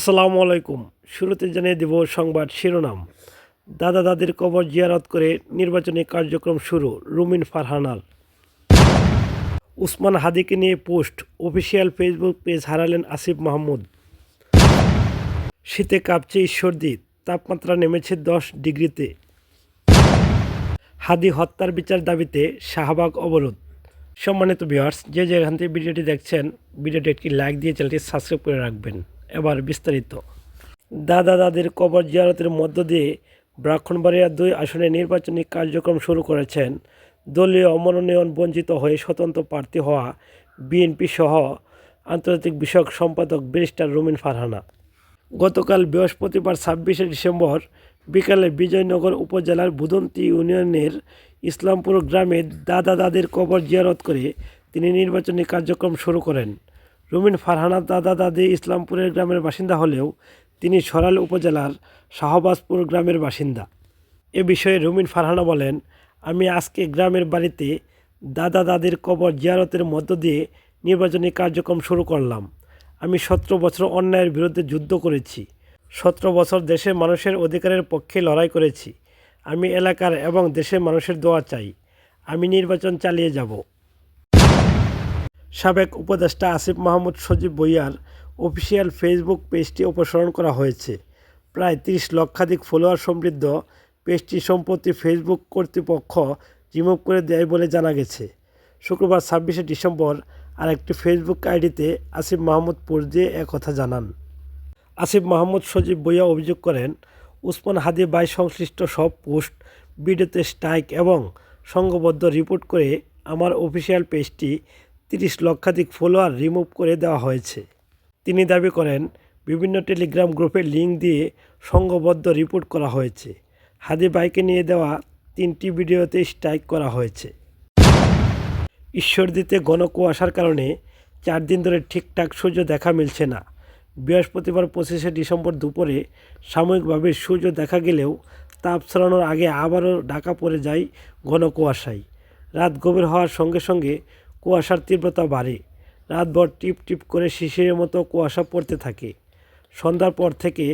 আসসালামু আলাইকুম। শুরুতে জানিয়ে দেব সংবাদ শিরোনাম। দাদা দাদির কবর জিয়ারত করে নির্বাচনী কার্যক্রম শুরু রুমিন ফারহানার। উসমান হাদিকে নিয়ে পোস্ট, অফিসিয়াল ফেসবুক পেজ হারালেন আসিফ মাহমুদ। শীতে কাঁপছে ঈশ্বরদী, তাপমাত্রা নেমেছে 10 ডিগ্রিতে। হাদি হত্যার বিচার দাবিতে শাহবাগ অবরোধ। সম্মানিত ভিউয়ার্স, যে যেখান থেকে ভিডিওটি দেখছেন, ভিডিওটি একটি লাইক দিয়ে চ্যানেলটি সাবস্ক্রাইব করে রাখবেন। এবার বিস্তারিত। দাদা দাদির কবর জিয়ারতের মধ্য দিয়ে ব্রাহ্মণবাড়িয়া 2 আসনে নির্বাচনী কার্যক্রম শুরু করেছেন দলীয় মনোনয়ন বঞ্চিত হয়ে স্বতন্ত্র প্রার্থী হওয়া বিএনপি সহ আন্তর্জাতিক বিষয়ক সম্পাদক ব্যারিস্টার রুমিন ফারহানা। গতকাল বৃহস্পতিবার 26শে ডিসেম্বর বিকালে বিজয়নগর উপজেলার বুদন্তি ইউনিয়নের ইসলামপুর গ্রামে দাদা দাদির কবর জিয়ারত করে তিনি নির্বাচনী কার্যক্রম শুরু করেন। রুমিন ফারহানার দাদা দাদি ইসলামপুরের গ্রামের বাসিন্দা হলেও তিনি সরাইল উপজেলার শাহবাজপুর গ্রামের বাসিন্দা। এ বিষয়ে রুমিন ফারহানা বলেন, আমি আজকে গ্রামের বাড়িতে দাদা দাদির কবর জিয়ারতের মধ্য দিয়ে নির্বাচনী কার্যক্রম শুরু করলাম। আমি 17 বছর অন্যায়ের বিরুদ্ধে যুদ্ধ করেছি। 17 বছর দেশের মানুষের অধিকারের পক্ষে লড়াই করেছি। আমি এলাকার এবং দেশের মানুষের দোয়া চাই। আমি নির্বাচন চালিয়ে যাব। সাবেক উপদেষ্টা আসিফ মাহমুদ সজীব ভুঁইয়ার অফিসিয়াল ফেসবুক পেজটি অপসারণ করা হয়েছে। প্রায় 30 লক্ষাধিক ফলোয়ার সমৃদ্ধ পেজটি সম্প্রতি ফেসবুক কর্তৃপক্ষ রিমুভ করে দেয় বলে জানা গেছে। শুক্রবার 26শে ডিসেম্বর আরেকটি ফেসবুক আইডিতে আসিফ মাহমুদ পোস্ট দিয়ে একথা জানান। আসিফ মাহমুদ সজীব ভুঁইয়া অভিযোগ করেন, উসমান হাদি বাই সংশ্লিষ্ট সব পোস্ট, ভিডিওতে স্ট্রাইক এবং সংঘবদ্ধ রিপোর্ট করে আমার অফিসিয়াল পেজটি 30 লক্ষাধিক ফলোয়ার রিমুভ করে দেওয়া হয়েছে। তিনি দাবি করেন, বিভিন্ন টেলিগ্রাম গ্রুপে লিঙ্ক দিয়ে সংঘবদ্ধ রিপোর্ট করা হয়েছে। হাদি বাইকে নিয়ে দেওয়া 3টি ভিডিওতে স্ট্রাইক করা হয়েছে। ঈশ্বরদীতে ঘন কুয়াশার কারণে 4 দিন ধরে ঠিকঠাক সূর্য দেখা মিলছে না। বৃহস্পতিবার 25শে ডিসেম্বর দুপুরে সাময়িকভাবে সূর্য দেখা গেলেও তাপ ছড়ানোর আগে আবারও ঢাকা পড়ে যায় ঘন কুয়াশায়। রাত গভীর হওয়ার সঙ্গে সঙ্গে কুয়াশার তীব্রতা বাড়ে। রাতভর টিপ টিপ করে শিশিরের মতো কুয়াশা পড়তে থাকে। সন্ধ্যার পর থেকে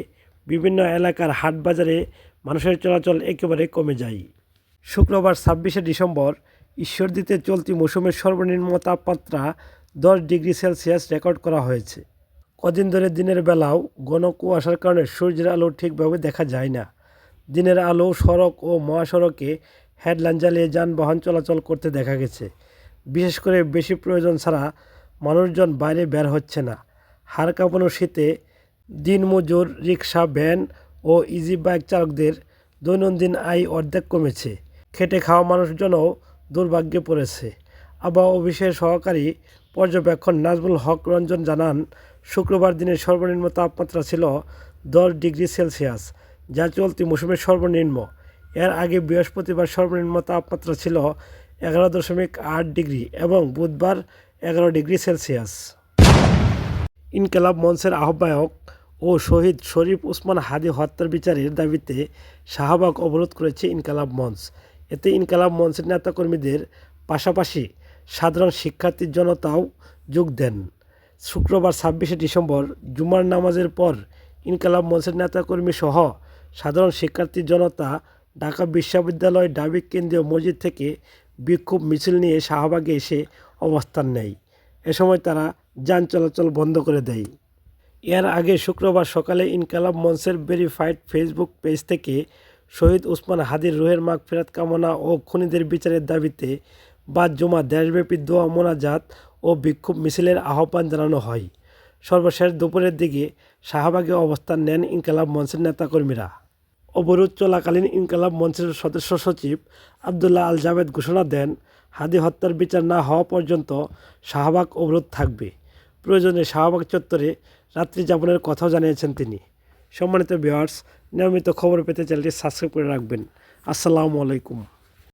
বিভিন্ন এলাকার হাট বাজারে মানুষের চলাচল একেবারে কমে যায়। শুক্রবার 26শে ডিসেম্বর ঈশ্বরদীতে চলতি মৌসুমের সর্বনিম্ন তাপমাত্রা 10 ডিগ্রি সেলসিয়াস রেকর্ড করা হয়েছে। কদিন ধরে দিনের বেলাও ঘন কুয়াশার কারণে সূর্যের আলো ঠিকভাবে দেখা যায় না। দিনের আলো সড়ক ও মহাসড়কে হেডলাইট জ্বালিয়ে যানবাহন চলাচল করতে দেখা গেছে। বিশেষ করে বেশি প্রয়োজন ছাড়া মানুষজন বাইরে বের হচ্ছে না। হাড় কাঁপানো শীতে দিনমজুর, রিক্সা, ভ্যান ও ইজি বাইক চালকদের দৈনন্দিন আয় অর্ধেক কমেছে। খেটে খাওয়া মানুষজনও দুর্ভাগ্যে পড়েছে। আবহাওয়া অফিসের সহকারী পর্যবেক্ষক নাজমুল হক রঞ্জন জানান, শুক্রবার দিনের সর্বনিম্ন তাপমাত্রা ছিল 10 ডিগ্রি সেলসিয়াস, যা চলতি মৌসুমের সর্বনিম্ন। এর আগে বৃহস্পতিবার সর্বনিম্ন তাপমাত্রা ছিল 11.8 ডিগ্রি এবং বুধবার 11 ডিগ্রি সেলসিয়াস। ইনকিলাব মঞ্চের আহ্বায়ক ও শহীদ শরীফ ওসমান হাদি হত্যার বিচারের দাবিতে শাহবাগ অবরোধ করেছে ইনকিলাব মঞ্চ। এতে ইনকিলাব মঞ্চের নেতাকর্মীদের পাশাপাশি সাধারণ শিক্ষার্থী জনতাও যোগ দেন। শুক্রবার 26শে ডিসেম্বর জুমার নামাজের পর ইনকিলাব মঞ্চের নেতাকর্মী সহ সাধারণ শিক্ষার্থী জনতা ঢাকা বিশ্ববিদ্যালয় ঢাবি কেন্দ্রীয় মসজিদ থেকে বিক্ষোভ মিছিল নিয়ে শাহবাগে এসে অবস্থান নেয়। এ সময় তারা যান চলাচল বন্ধ করে দেয়। এর আগে শুক্রবার সকালে ইনকিলাব মঞ্চের ভেরিফাইড ফেসবুক পেজ থেকে শহীদ ওসমান হাদির রুহের মাগফিরাত কামনা ও খুনিদের বিচারের দাবিতে বাদ জুমা দেশব্যাপী দোয়া মোনাজাত ও বিক্ষোভ মিছিলের আহ্বান জানানো হয়। সর্বশেষ দুপুরের দিকে শাহবাগে অবস্থান নেন ইনকিলাব মঞ্চের নেতাকর্মীরা। অবরোধ চলাকালীন ইনকিলাব মঞ্চের সদস্য সচিব আবদুল্লাহ আল জাবেদ ঘোষণা দেন, হাদি হত্যার বিচার না হওয়া পর্যন্ত শাহবাগ অবরোধ থাকবে। প্রয়োজনে শাহবাগ চত্বরে রাত্রি যাপনের কথাও জানিয়েছেন তিনি। সম্মানিত ভিউয়ার্স, নিয়মিত খবর পেতে চ্যানেলটি সাবস্ক্রাইব করে রাখবেন। আসসালামু আলাইকুম।